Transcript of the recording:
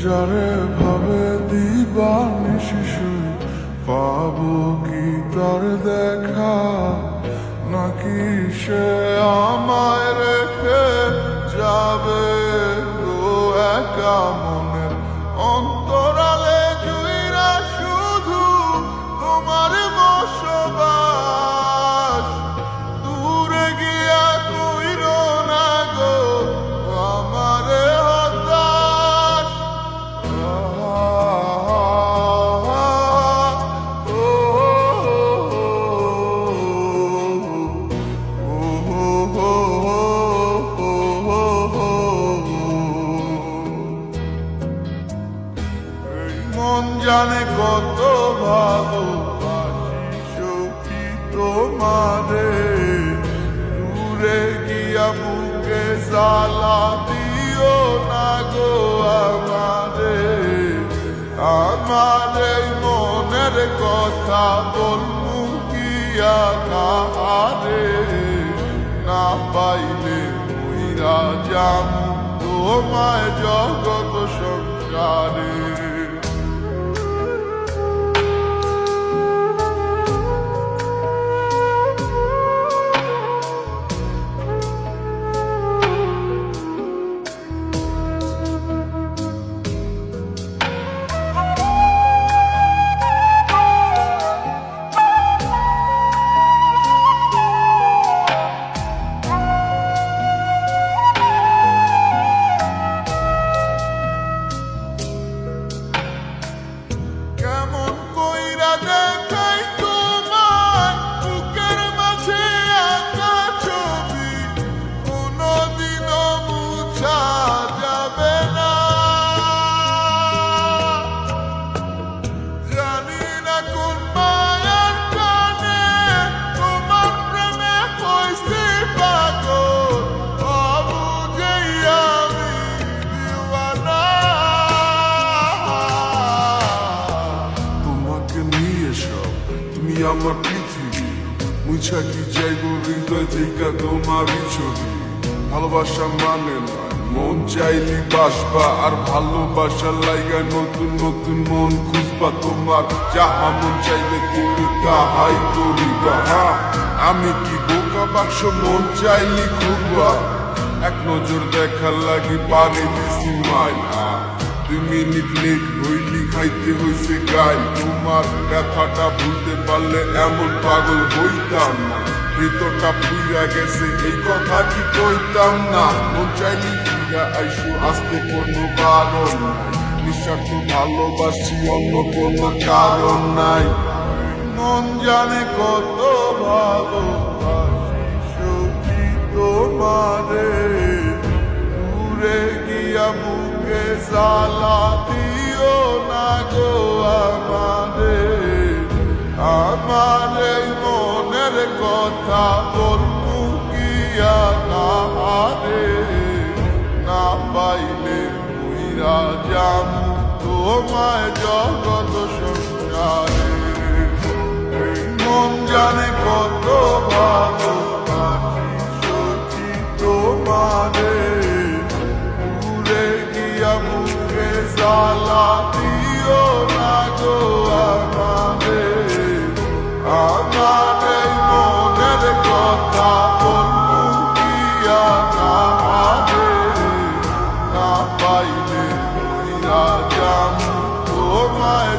যারে ভাবে দিবানিশি শুই পাবো কি তার দেখা, নাকি সে আমায় রেখে যাবে গো একা মনের অন্তরালে জুইরা শুধু তোমার বসবাস। দূরে গিয়া কইরো না গো আমারে হতাশ। মন জানে কত ভালোবাসি সখী তোমারে, দূরে গিয়া বুকে জ্বালা দিও না গো আমারে। আমার এই মনের কথা বলবো গিয়া কাহারে, না পাইলে মইরা যামু তোমায় জগৎ সংসারে। আমার পৃথিবী মুছা কি যাইব হৃদয় থেকে তোমারই ছবি। ভালোবাসা মানে নয় মন চাইলি বাসবা, আর ভালোবাসার লাইগা নতুন নতুন মন খুঁজবা। তোমার যাহা মন চাইলে তুমি তাহাই করিবা। আমি কি বোকা বাক্স মন চাইলি খুববা, এক নজর দেখার লাগি পানি দিছি মাইলা। 2 মিনিট লেট হইলি খাইতে হইছে গাই, তোমার ব্যথাটা ভুলতে পারলে এমন পাগল হইতাম না। ভিতরটা পুইরা গেছে এই কথা কি কইতাম না। মন চাইলি ফিরা আইসু আসতে কোনো কারণ নাই, নিঃস্বার্থ ভালোবাসি অন্য কোনো কারণ নাই। মন জানে কত ভালোবাসি সখী তোমারে, দূরে গিয়া বুকে জ্বালা দিও না গো আমারে। আমার এই মনের কথা বলবো গিয়া কাহারে, না পাইলে মইরা যামু তোমায় জগৎ সংসারে। মন জানে কত ভালোবাসি সখী তোমারে, দূরে গিয়া মুখে জ্বালা দিও না গো আমারে। আমার এই মনের কথা বলবো গিয়া কাহারে, না পাইলে মইরা যামু তোমায়